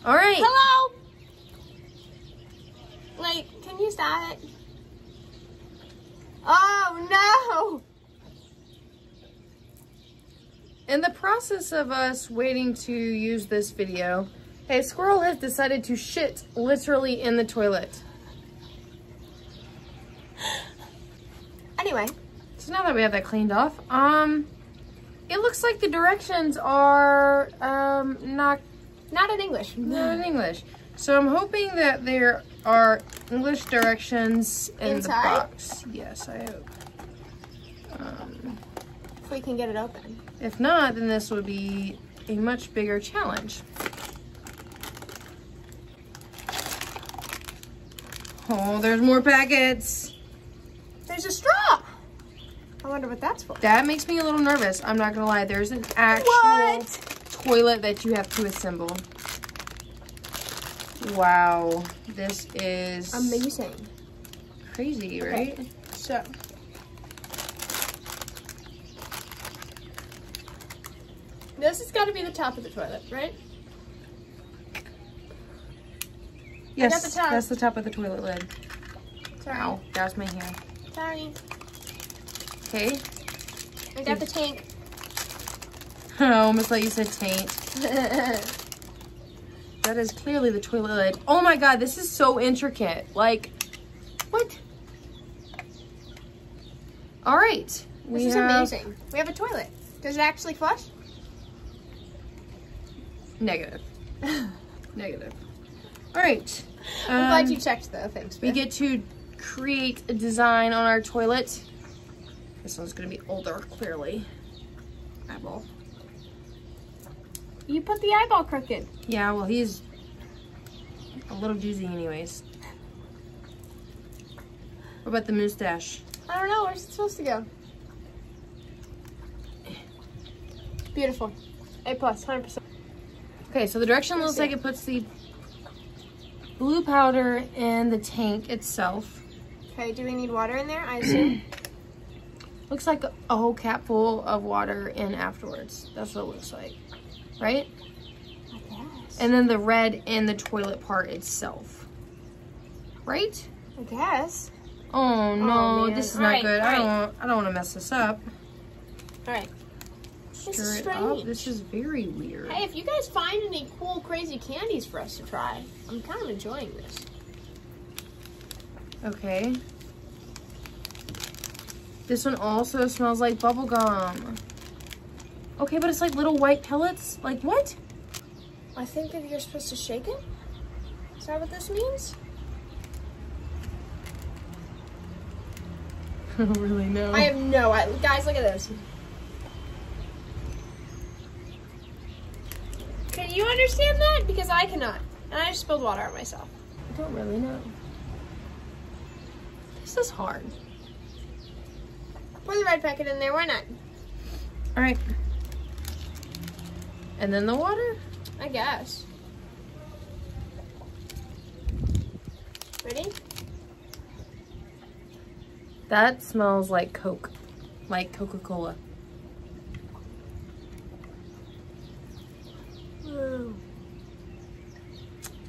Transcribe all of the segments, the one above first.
All right. Hello. Wait, can you stop it? Oh no! In the process of us waiting to use this video, a squirrel has decided to shit literally in the toilet. Anyway. So now that we have that cleaned off, it looks like the directions are not in English. Not in English. So I'm hoping that there are English directions in Inside? the box. Yes, I hope. If we can get it open. If not, then this would be a much bigger challenge. Oh, there's more packets. There's a straw. I wonder what that's for. That makes me a little nervous. I'm not gonna lie. There's an actual toilet that you have to assemble. Wow, this is amazing. Crazy, right? Okay. So, this has got to be the top of the toilet, right? Yes, I got the top. That's the top of the toilet lid. Sorry. Ow, that's my hand. Sorry. Okay. I got the tank. I almost thought you said taint. That is clearly the toilet lid. Oh my god, this is so intricate. Like, what? All right. This is amazing. We have a toilet. Does it actually flush? Negative. Negative. All right. I'm glad you checked though. Thanks. We get to create a design on our toilet. This one's gonna be older, clearly. Eyeball. You put the eyeball crooked. Yeah, well, he's a little doozy anyways. What about the mustache? I don't know. Where's it supposed to go? Beautiful. A+, 100%. Okay, so the direction looks like it puts the blue powder in the tank itself. Okay, do we need water in there? I assume. Looks like a whole cap full of water in afterwards. That's what it looks like. Right? I guess. And then the red in the toilet part itself. Right? I guess. Oh no, man. this is not good. I don't want to mess this up. Alright. This is Stir it up. This is very weird. Hey, if you guys find any cool, crazy candies for us to try, I'm kind of enjoying this. Okay. This one also smells like bubble gum. Okay, but it's like little white pellets. Like what? I think that you're supposed to shake it. Is that what this means? I don't really know. I have no idea. Guys, look at this. Can you understand that? Because I cannot. And I just spilled water on myself. I don't really know. This is hard. Pour the red packet in there. Why not? All right. And then the water? I guess. Ready? That smells like Coke. Like Coca-Cola.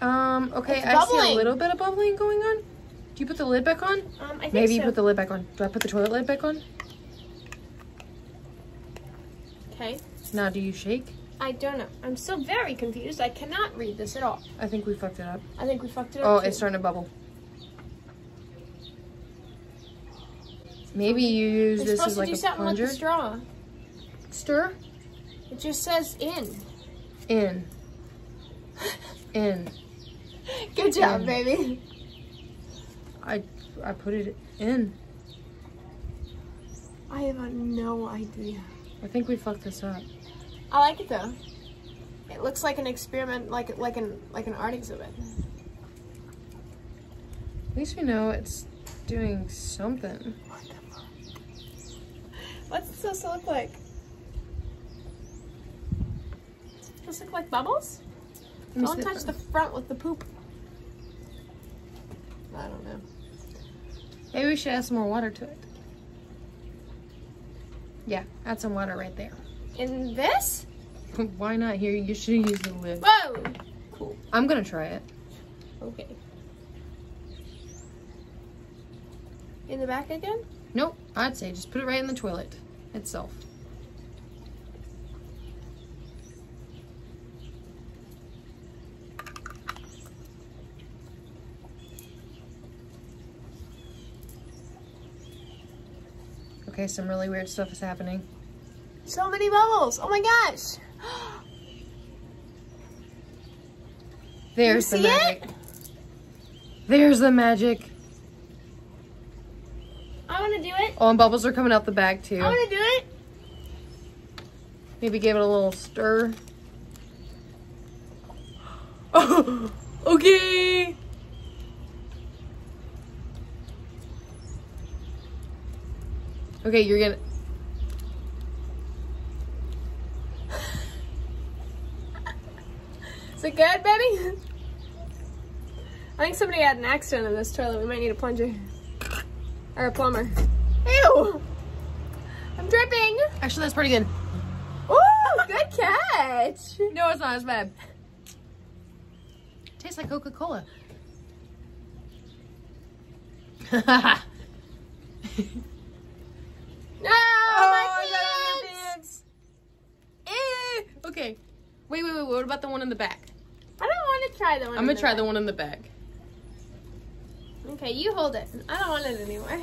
Okay, I see a little bit of bubbling going on. Do you put the lid back on? I think Maybe so. you put the lid back on. Do I put the toilet lid back on? Okay. Now, do you shake? I don't know. I'm still very confused. I cannot read this at all. I think we fucked it up. I think we fucked it up. Oh, too. it's starting to bubble. Maybe you use this as like a plunger. With the straw. Stir. It just says in. In. In. Good job, baby. I put it in. I have no idea. I think we fucked this up. I like it though. It looks like an experiment, like an art exhibit. At least we know it's doing something. What's it supposed to look like? It's supposed to look like bubbles? Don't touch the front with the poop. I don't know. Maybe we should add some more water to it. Yeah, add some water right there. In this? Why not? Here, you should use the lid. Whoa! Cool. I'm gonna try it. Okay. In the back again? Nope, I'd say just put it right in the toilet itself. Okay, some really weird stuff is happening. So many bubbles. Oh my gosh. There's the see magic. it? There's the magic. I want to do it. Oh, and bubbles are coming out the bag too. I want to do it. Maybe give it a little stir. Oh, okay. Okay, you're gonna. Is it good, baby? I think somebody had an accident in this toilet. We might need a plunger. Or a plumber. Ew! I'm dripping! Actually, that's pretty good. Ooh, good catch! No, it's not as bad. Tastes like Coca-Cola. No! My pants! Okay. Wait. What about the one in the back? I don't want to try the one I'm gonna try the one in the back. Okay, you hold it. I don't want it anymore.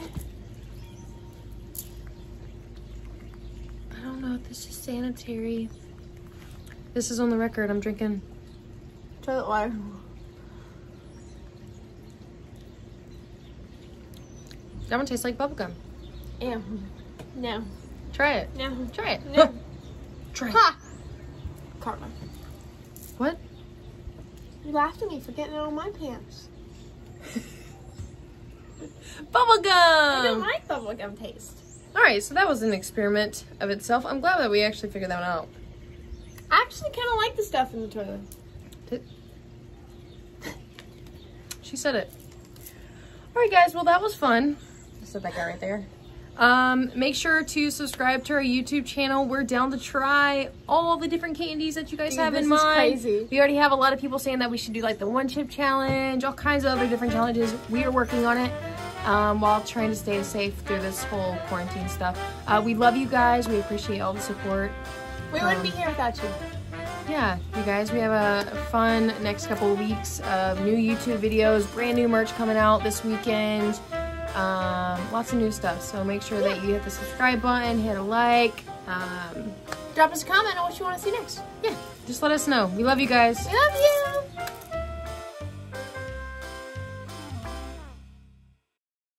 I don't know if this is sanitary. This is on the record. I'm drinking. Toilet water. That one tastes like bubblegum. Ew. No. Try it. No. Try it. No. Try it. Ha! Karma. What? You laughed at me for getting it on my pants. Bubblegum! I don't like bubblegum taste. Alright, so that was an experiment of itself. I'm glad that we actually figured that one out. I actually kind of like the stuff in the toilet. She said it. Alright guys, well that was fun. I said that guy right there. Make sure to subscribe to our YouTube channel. We're down to try all the different candies that you guys have in mind. This is crazy. We already have a lot of people saying that we should do like the one chip challenge, all kinds of other different challenges. We are working on it while trying to stay safe through this whole quarantine stuff. We love you guys. We appreciate all the support. We wouldn't be here without you. Yeah, you guys, we have a fun next couple of weeks of new YouTube videos, brand new merch coming out this weekend. Lots of new stuff, so make sure that you hit the subscribe button, hit a like. Drop us a comment on what you want to see next. Yeah, just let us know. We love you guys. We love you!